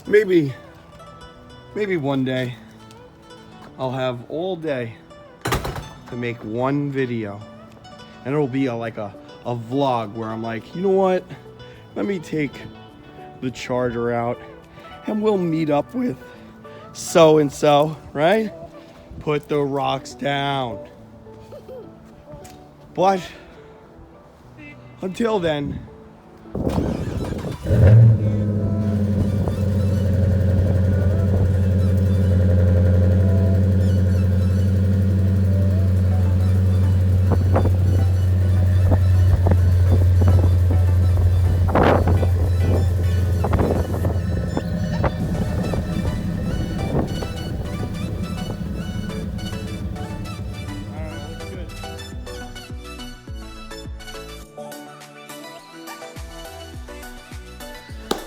maybe one day I'll have all day to make one video, and it'll be like a vlog where I'm like, you know what? Let me take the charger out and we'll meet up with so and so, right? Put the rocks down. But until then,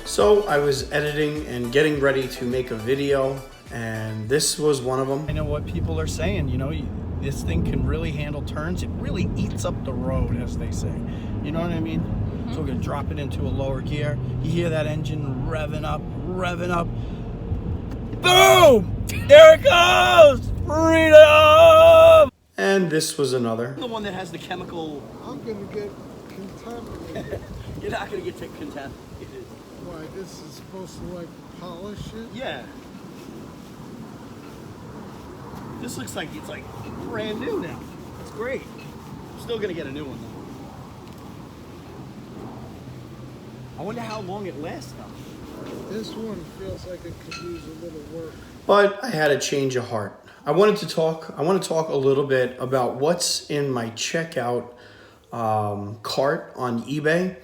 so I was editing and getting ready to make a video, and this was one of them. I know what people are saying, you know, this thing can really handle turns. It really eats up the road, as they say. You know what I mean? Mm-hmm. So we're gonna drop it into a lower gear. You hear that engine revving up, revving up. Boom! There it goes! Freedom! And this was another. The one that has the chemical. I'm gonna get contaminated. You're not gonna get contaminated. Why, this is supposed to like polish it? Yeah. This looks like it's like brand new now. It's great. I'm still gonna get a new one though. I wonder how long it lasts though. This one feels like it could use a little work. But I had a change of heart. I want to talk a little bit about what's in my checkout cart on eBay.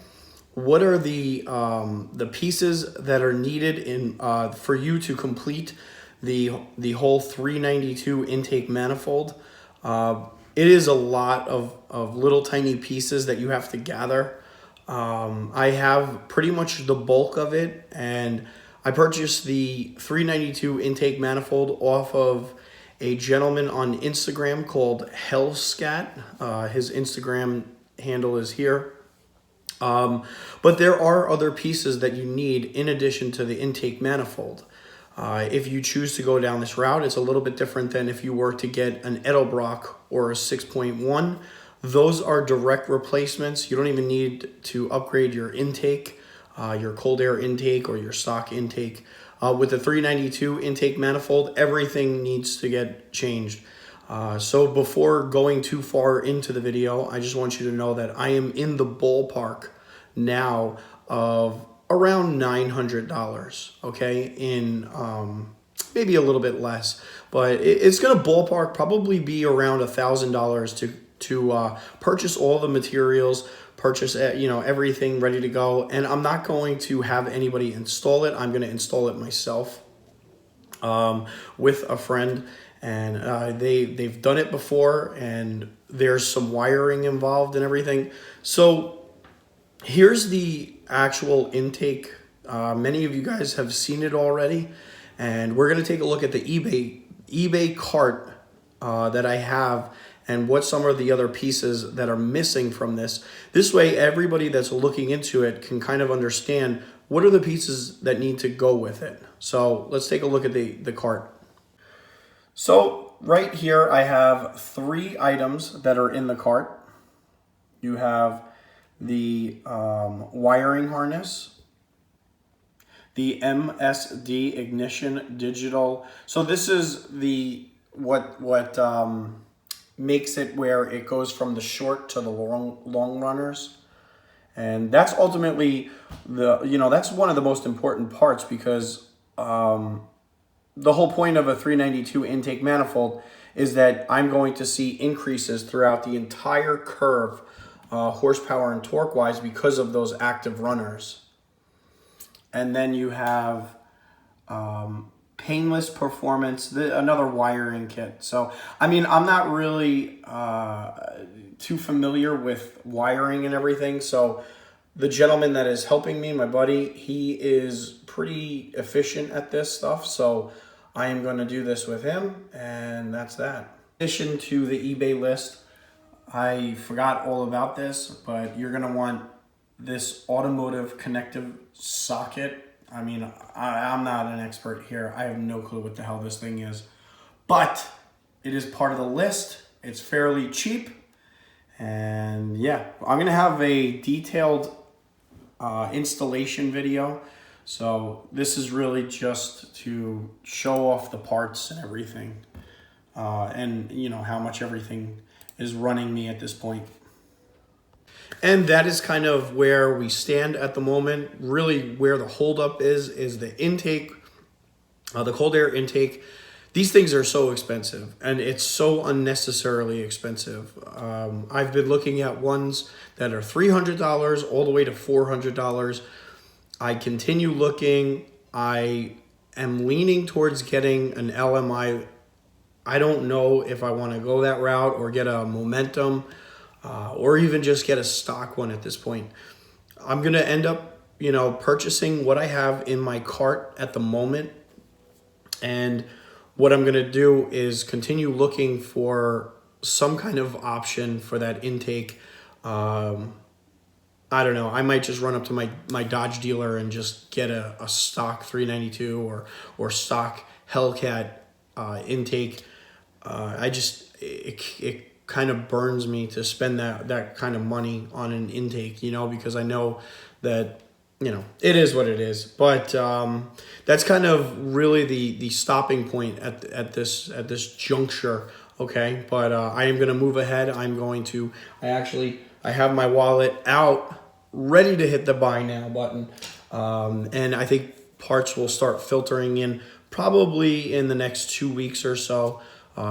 What are the pieces that are needed in for you to complete the whole 392 intake manifold? It is a lot of little tiny pieces that you have to gather. I have pretty much the bulk of it, and I purchased the 392 intake manifold off of a gentleman on Instagram called Hellscat. His Instagram handle is here. But there are other pieces that you need in addition to the intake manifold. If you choose to go down this route, it's a little bit different than if you were to get an Edelbrock or a 6.1. Those are direct replacements. You don't even need to upgrade your intake, your cold air intake or your stock intake. With the 392 intake manifold, everything needs to get changed. So before going too far into the video, I just want you to know that I am in the ballpark now of around $900, okay? In maybe a little bit less, but it's gonna ballpark probably be around $1,000 to purchase all the materials, purchase everything ready to go. And I'm not going to have anybody install it. I'm gonna install it myself with a friend. And they've done it before, and there's some wiring involved and everything. So here's the actual intake. Many of you guys have seen it already, and we're going to take a look at the eBay cart that I have and what some of the other pieces that are missing from this. This way, everybody that's looking into it can kind of understand what are the pieces that need to go with it. So let's take a look at the cart. So right here, I have 3 items that are in the cart. You have the wiring harness, the MSD ignition digital. So this is the what makes it where it goes from the short to the long runners. And that's ultimately that's one of the most important parts, because the whole point of a 392 intake manifold is that I'm going to see increases throughout the entire curve, horsepower and torque wise, because of those active runners. And then you have painless performance, another wiring kit. So, I mean, I'm not really too familiar with wiring and everything. So the gentleman that is helping me, my buddy, he is pretty efficient at this stuff. So I am going to do this with him, and that's that. In addition to the eBay list, I forgot all about this, but you're going to want this automotive connective socket I mean, I'm not an expert here. I have no clue what the hell this thing is. But it is part of the list. It's fairly cheap. And yeah, I'm going to have a detailed installation video. So this is really just to show off the parts and everything. And, you know, how much everything is running me at this point. And that is kind of where we stand at the moment. Really where the holdup is the intake, the cold air intake. These things are so expensive, and it's so unnecessarily expensive. I've been looking at ones that are $300 all the way to $400. I continue looking. I am leaning towards getting an LMI. I don't know if I want to go that route or get a Momentum, or even just get a stock one at this point. I'm going to end up, you know, purchasing what I have in my cart at the moment. And what I'm going to do is continue looking for some kind of option for that intake. I don't know. I might just run up to my Dodge dealer and just get a stock 392 or stock Hellcat intake. It kind of burns me to spend that kind of money on an intake, you know, because I know that, you know, it is what it is. But that's kind of really the stopping point at this juncture. Okay, but I am going to move ahead. I have my wallet out, ready to hit the buy now button, and I think parts will start filtering in probably in the next 2 weeks or so.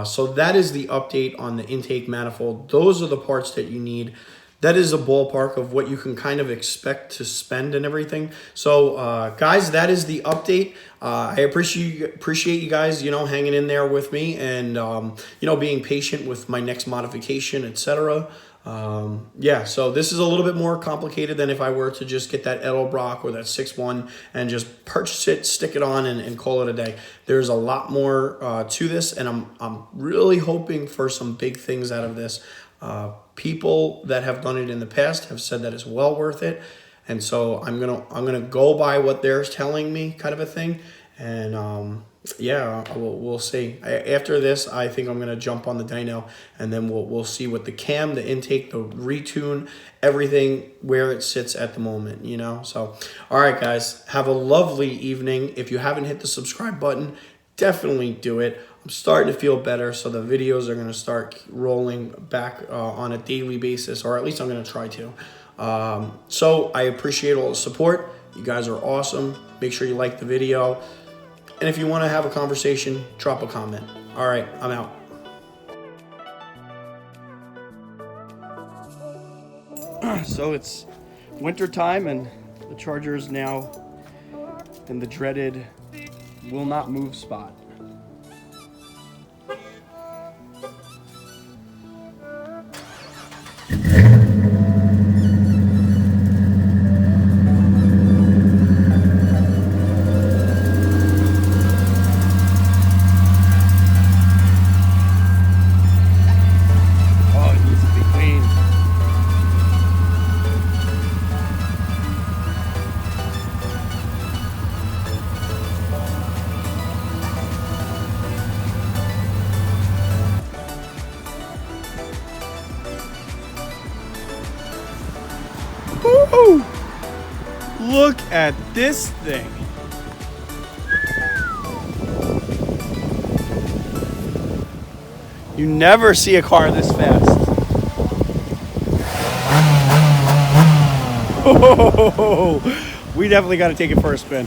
So that is the update on the intake manifold. Those are the parts that you need. That is a ballpark of what you can kind of expect to spend and everything. So, guys, that is the update. I appreciate you guys, you know, hanging in there with me and, you know, being patient with my next modification, etc. Yeah, so this is a little bit more complicated than if I were to just get that Edelbrock or that 6.1 and just purchase it, stick it on, and call it a day. There's a lot more to this, and I'm really hoping for some big things out of this. People that have done it in the past have said that it's well worth it, and so I'm gonna go by what they're telling me, kind of a thing. And yeah, we'll see. After this, I think I'm gonna jump on the dyno, and then we'll see what the cam, the intake, the retune, everything where it sits at the moment. You know. So, all right, guys, have a lovely evening. If you haven't hit the subscribe button, definitely do it. I'm starting to feel better, so the videos are going to start rolling back on a daily basis, or at least I'm going to try to. So I appreciate all the support. You guys are awesome. Make sure you like the video. And if you want to have a conversation, drop a comment. All right, I'm out. So it's winter time, and the Charger is now in the dreaded will not move spot. Woo! Look at this thing. You never see a car this fast. Oh, we definitely got to take it for a spin.